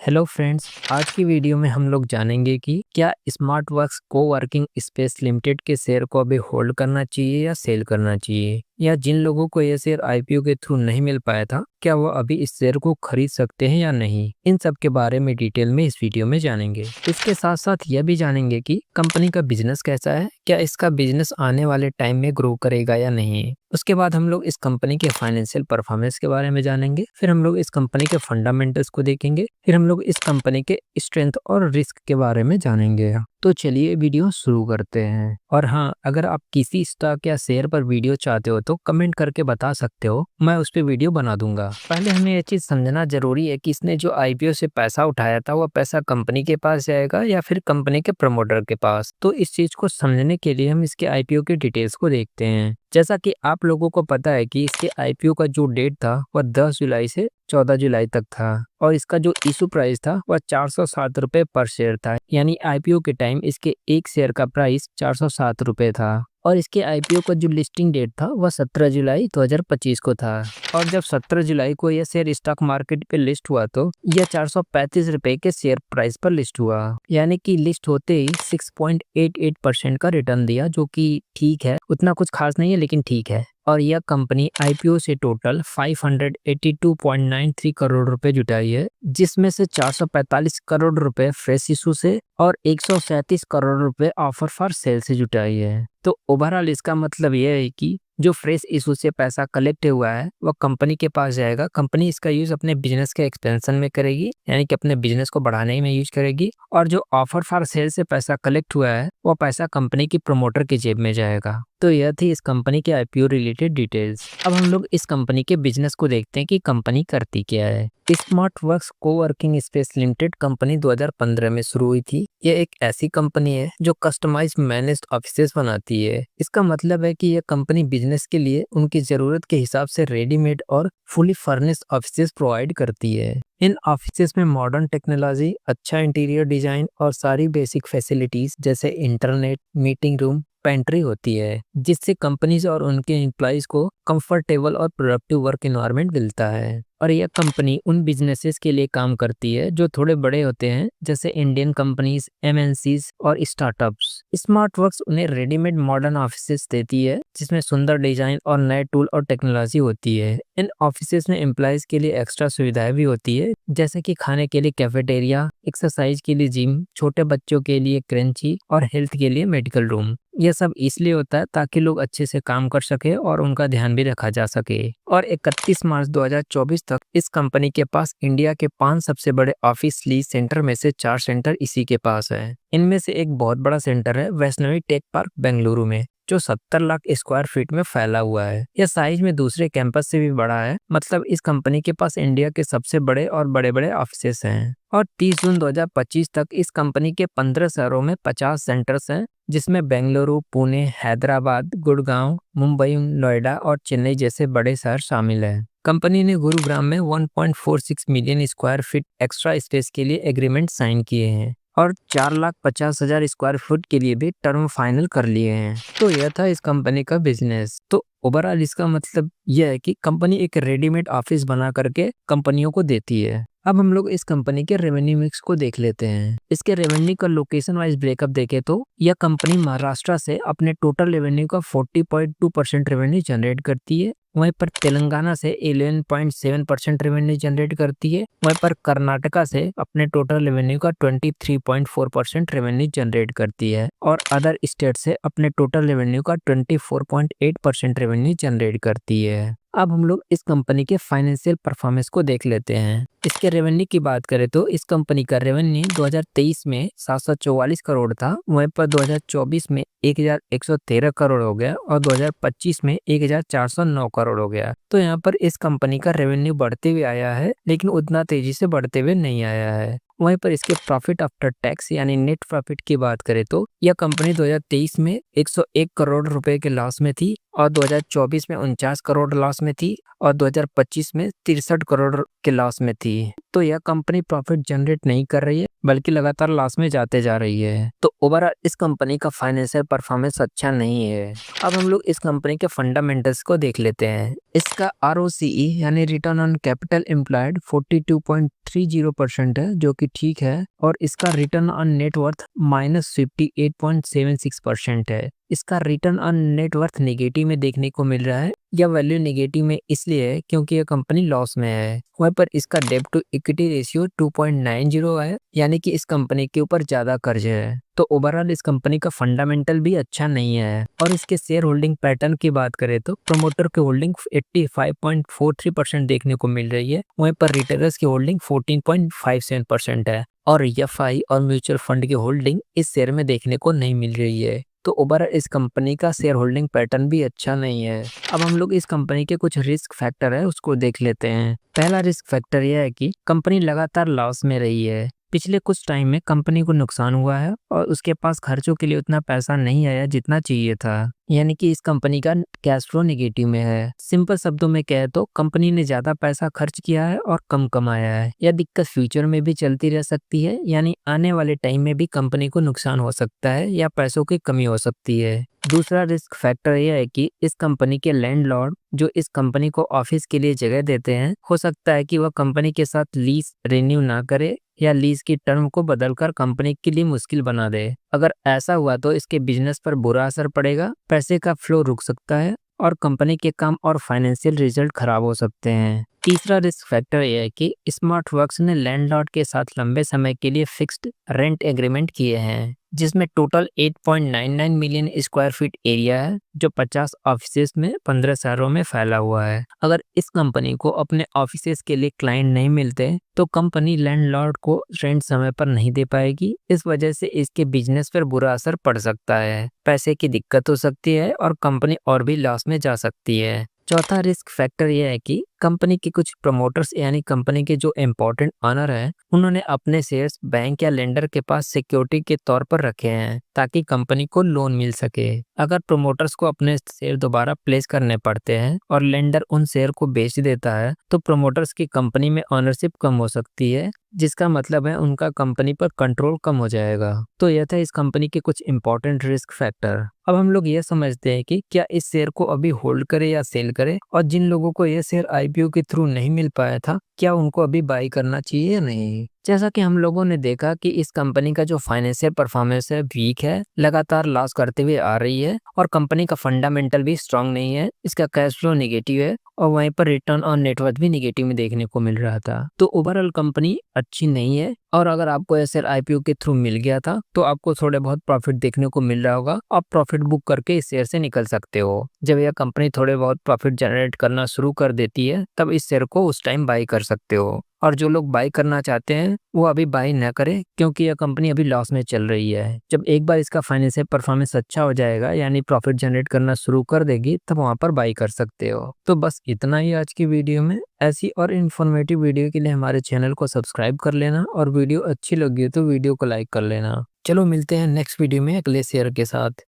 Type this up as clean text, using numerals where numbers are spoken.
Hello friends, आज की video में हम लोग जानेंगे कि क्या smart works coworking space limited के शेयर को अभी होल्ड करना चाहिए या सेल करना चाहिए, या जिन लोगों को ये शेयर आईपीओ के थ्रू नहीं मिल पाया था क्या वो अभी इस शेयर को खरीद सकते हैं या नहीं। इन सब के बारे में डिटेल में इस वीडियो में जानेंगे। इसके साथ साथ यह भी जानेंगे कि कंपनी का बिजनेस कैसा है, क्या इसका बिजनेस आने वाले टाइम में ग्रो करेगा या नहीं। उसके बाद हम लोग इस कंपनी के फाइनेंशियल परफॉर्मेंस के बारे में जानेंगे, फिर हम लोग इस कंपनी के फंडामेंटल्स को देखेंगे, फिर हम लोग इस कंपनी के स्ट्रेंथ और रिस्क के बारे में जानेंगे। तो चलिए वीडियो शुरू करते हैं। और हाँ, अगर आप किसी स्टॉक या शेयर पर वीडियो चाहते हो तो कमेंट करके बता सकते हो, मैं उस पर वीडियो बना दूंगा। पहले हमें ये चीज समझना जरूरी है कि इसने जो आईपीओ से पैसा उठाया था वो पैसा कंपनी के पास जाएगा या फिर कंपनी के प्रमोटर के पास। तो इस चीज को समझने के लिए हम इसके आईपीओ की डिटेल्स को देखते हैं। जैसा कि आप लोगों को पता है कि इसके आईपीओ का जो डेट था वह 10 जुलाई से 14 जुलाई तक था और इसका जो इशू प्राइस था वह 407 रुपए पर शेयर था। यानी आईपीओ के टाइम इसके एक शेयर का प्राइस 407 रुपए था और इसके आईपीओ का जो लिस्टिंग डेट था वह 17 जुलाई 2025 को था। और जब 17 जुलाई को यह शेयर स्टॉक मार्केट पे लिस्ट हुआ तो यह 435 रुपए के शेयर प्राइस पर लिस्ट हुआ। यानी कि लिस्ट होते ही 6.88% का रिटर्न दिया, जो कि ठीक है, उतना कुछ खास नहीं है लेकिन ठीक है। और यह कंपनी आईपीओ से टोटल 582.93 करोड़ रुपए जुटाई है, जिसमें से 445 करोड़ रुपए फ्रेश इशू से और 137 करोड़ रुपए ऑफर फॉर सेल से जुटाई है। तो ओवरऑल इसका मतलब यह है कि जो फ्रेश इशू से पैसा कलेक्ट हुआ है वह कंपनी के पास जाएगा। कंपनी इसका यूज अपने बिजनेस के एक्सपेंशन में करेगी, यानी कि अपने बिजनेस को बढ़ाने में यूज करेगी। और जो ऑफर फॉर सेल से पैसा कलेक्ट हुआ है वह पैसा कंपनी की प्रमोटर की जेब में जाएगा। तो यह थी इस कंपनी के आईपीओ रिलेटेड डिटेल्स। अब हम लोग इस कंपनी के बिजनेस को देखते हैं कि कंपनी करती क्या है। Smart works coworking space limited company 2015 में शुरू हुई थी। यह एक ऐसी कंपनी है जो कस्टमाइज मैनेज्ड ऑफिसेस बनाती है। इसका मतलब है कि यह कंपनी बिजनेस के लिए उनकी जरूरत के हिसाब से रेडीमेड और फुली फर्निश्ड ऑफिसेस प्रोवाइड करती है। इन ऑफिसेस में मॉडर्न टेक्नोलॉजी, अच्छा इंटीरियर डिजाइन और सारी बेसिक फैसिलिटीज जैसे इंटरनेट, मीटिंग रूम, पेंट्री होती है, जिससे कंपनीज और उनके एम्प्लॉइज को कंफर्टेबल और प्रोडक्टिव वर्क एनवायरनमेंट मिलता है। और यह कंपनी उन बिजनेसेस के लिए काम करती है जो थोड़े बड़े होते हैं, जैसे इंडियन कंपनीज, एमएनसीज और स्टार्टअप्स। स्मार्ट वर्क्स उन्हें रेडीमेड मॉडर्न ऑफिसेस देती है जिसमें सुंदर डिजाइन और नए टूल और टेक्नोलॉजी होती है। इन ऑफिसेस में एम्प्लॉइज के लिए एक्स्ट्रा सुविधाएं भी होती है, जैसे कि खाने के लिए कैफेटेरिया, एक्सरसाइज के लिए जिम, छोटे बच्चों के लिए क्रंची और हेल्थ के लिए मेडिकल रूम। यह सब इसलिए होता है ताकि लोग अच्छे से काम कर सके और उनका ध्यान भी रखा जा सके। और 31 मार्च 2024 तक इस कंपनी के पास इंडिया के 5 सबसे बड़े ऑफिस लीज सेंटर में से 4 सेंटर इसी के पास है। इनमें से एक बहुत बड़ा सेंटर है वैष्णवी टेक पार्क बेंगलुरु में, जो 70 लाख स्क्वायर फीट में फैला हुआ है। यह साइज में दूसरे कैंपस से भी बड़ा है। मतलब इस कंपनी के पास इंडिया के सबसे बड़े और बड़े बड़े ऑफिसेस हैं। और 30 जून 2025 तक इस कंपनी के 15 शहरों में 50 सेंटर्स हैं, जिसमें बेंगलुरु, पुणे, हैदराबाद, गुड़गांव, मुंबई, नोएडा और चेन्नई जैसे बड़े शहर शामिल हैं। कंपनी ने गुरुग्राम में 1.46 million square feet extra space के लिए एग्रीमेंट साइन किए हैं और 4,50,000 स्क्वायर फुट के लिए भी टर्म फाइनल कर लिए हैं। तो यह था इस कंपनी का बिजनेस। तो ओवरऑल इसका मतलब यह है कि कंपनी एक रेडीमेड ऑफिस बना करके कंपनियों को देती है। अब हम लोग इस कंपनी के रेवेन्यू मिक्स को देख लेते हैं। इसके रेवेन्यू का लोकेशन वाइज ब्रेकअप देखें तो यह कंपनी महाराष्ट्र से अपने टोटल रेवेन्यू का 40.2% रेवेन्यू जनरेट करती है। वहीं पर तेलंगाना से 11.7% रेवेन्यू जनरेट करती है। वहीं पर कर्नाटका से अपने टोटल रेवेन्यू का 23.4% रेवेन्यू जनरेट करती है और अदर स्टेट से अपने टोटल रेवेन्यू का 24.8% रेवेन्यू जनरेट करती है। अब हम लोग इस कंपनी के फाइनेंशियल परफॉर्मेंस को देख लेते हैं। इसके रेवेन्यू की बात करें तो इस कंपनी का रेवेन्यू 2023 में 744 करोड़ था, वहीं पर 2024 में 1113 करोड़ हो गया और 2025 में 1409 करोड़ हो गया। तो यहाँ पर इस कंपनी का रेवेन्यू बढ़ते हुए आया है, लेकिन उतना तेजी से बढ़ते हुए नहीं आया है। वहीं पर इसके प्रॉफिट आफ्टर टैक्स यानी नेट प्रॉफिट की बात करें तो यह कंपनी 2023 में 101 करोड़ रुपए के लॉस में थी और 2024 में 49 करोड़ लॉस में थी और 2025 में 63 करोड़ के लॉस में थी। तो यह कंपनी प्रॉफिट जनरेट नहीं कर रही है बल्कि लगातार लॉस में जाते जा रही है। तो ओवरऑल इस कंपनी का फाइनेंशियल परफॉर्मेंस अच्छा नहीं है। अब हम लोग इस कंपनी के फंडामेंटल्स को देख लेते हैं। इसका ROCE यानी रिटर्न ऑन कैपिटल एम्प्लॉयड 42.30% है, जो कि ठीक है। और इसका रिटर्न ऑन नेटवर्थ -58.76% है। इसका रिटर्न ऑन नेटवर्थ नेगेटिव में देखने को मिल रहा है। यह वैल्यू नेगेटिव में इसलिए है क्योंकि यह कंपनी लॉस में है। वहीं पर इसका डेब्ट टू इक्विटी रेशियो 2.90 है, यानी कि इस कंपनी के ऊपर ज्यादा कर्ज है। तो ओवरऑल इस कंपनी का फंडामेंटल भी अच्छा नहीं है। और इसके शेयर होल्डिंग पैटर्न की बात करें तो प्रमोटर की होल्डिंग 85.43% देखने को मिल रही है। वहीं पर रिटेलर्स की होल्डिंग 14.57% है और एफआई और म्यूचुअल फंड की होल्डिंग इस शेयर में देखने को नहीं मिल रही है। तो ओवरऑल इस कंपनी का शेयर होल्डिंग पैटर्न भी अच्छा नहीं है। अब हम लोग इस कंपनी के कुछ रिस्क फैक्टर है उसको देख लेते हैं। पहला रिस्क फैक्टर यह है कि कंपनी लगातार लॉस में रही है। पिछले कुछ टाइम में कंपनी को नुकसान हुआ है और उसके पास खर्चों के लिए उतना पैसा नहीं आया जितना चाहिए था, यानी कि इस कंपनी का कैश फ्लो नेगेटिव में है। सिंपल शब्दों में कहे तो कंपनी ने ज्यादा पैसा खर्च किया है और कम कमाया है। यह दिक्कत फ्यूचर में भी चलती रह सकती है, यानी आने वाले टाइम में भी कंपनी को नुकसान हो सकता है या पैसों की कमी हो सकती है। दूसरा रिस्क फैक्टर यह है कि इस कंपनी के लैंडलॉर्ड जो इस कंपनी को ऑफिस के लिए जगह देते हैं, हो सकता है कि वह कंपनी के साथ लीज रिन्यू ना करे या लीज की टर्म को बदलकर कंपनी के लिए मुश्किल बना दे। अगर ऐसा हुआ तो इसके बिजनेस पर बुरा असर पड़ेगा, पैसे का फ्लो रुक सकता है और कंपनी के काम और फाइनेंशियल रिजल्ट खराब हो सकते हैं। तीसरा रिस्क फैक्टर यह है कि स्मार्ट वर्क्स ने लैंडलॉर्ड के साथ लंबे समय के लिए फिक्स्ड रेंट एग्रीमेंट किए हैं, जिसमें total 8.99 million square feet area है, जो 50 ऑफिसेज में 15 शहरों में फैला हुआ है। अगर इस कंपनी को अपने ऑफिसेज के लिए क्लाइंट नहीं मिलते तो कंपनी लैंडलॉर्ड को रेंट समय पर नहीं दे पाएगी। इस वजह से इसके बिजनेस पर बुरा असर पड़ सकता है, पैसे की दिक्कत हो सकती है और कंपनी और भी लॉस में जा सकती है। चौथा रिस्क फैक्टर यह है कि कंपनी के कुछ प्रमोटर्स यानी कंपनी के जो इम्पोर्टेंट ऑनर हैं, उन्होंने अपने शेयर्स बैंक या लेंडर के पास सिक्योरिटी के तौर पर रखे हैं ताकि कंपनी को लोन मिल सके। अगर प्रमोटर्स को अपने शेयर दोबारा प्लेस करने पड़ते हैं और लेंडर उन शेयर को बेच देता है तो प्रमोटर्स की कंपनी में ऑनरशिप कम हो सकती है, जिसका मतलब है उनका कंपनी पर कंट्रोल कम हो जाएगा। तो यह था इस कंपनी के कुछ इंपॉर्टेंट रिस्क फैक्टर। अब हम लोग ये समझते हैं कि क्या इस शेयर को अभी होल्ड करें या सेल करें, और जिन लोगों को यह शेयर आईपीओ के थ्रू नहीं मिल पाया था क्या उनको अभी बाई करना चाहिए या नहीं। जैसा कि हम लोगों ने देखा कि इस कंपनी का जो फाइनेंशियल परफॉर्मेंस है वीक है, लगातार लॉस करते हुए आ रही है और कंपनी का फंडामेंटल भी स्ट्रांग नहीं है, इसका कैश फ्लो नेगेटिव है और वहीं पर रिटर्न ऑन नेटवर्थ भी नेगेटिव में देखने को मिल रहा था। तो ओवरऑल कंपनी अच्छी नहीं है और अगर आपको यह शेयर आईपीओ के थ्रू मिल गया था तो आपको थोड़े बहुत प्रॉफिट देखने को मिल रहा होगा। आप प्रॉफिट बुक करके इस शेयर से निकल सकते हो। जब यह कंपनी थोड़े बहुत प्रॉफिट जनरेट करना शुरू कर देती है तब इस शेयर को उस टाइम बाई कर सकते हो। और जो लोग बाई करना चाहते हैं वो अभी बाई न करें क्योंकि यह कंपनी अभी लॉस में चल रही है। जब एक बार इसका फाइनेंशियल परफॉर्मेंस अच्छा हो जाएगा यानी प्रॉफिट जनरेट करना शुरू कर देगी तब वहां पर बाई कर सकते हो। तो बस इतना ही आज की वीडियो में। ऐसी और इन्फॉर्मेटिव वीडियो के लिए हमारे चैनल को सब्सक्राइब कर लेना और वीडियो अच्छी लगी तो वीडियो को लाइक कर लेना। चलो मिलते हैं नेक्स्ट वीडियो में अगले शेयर के साथ।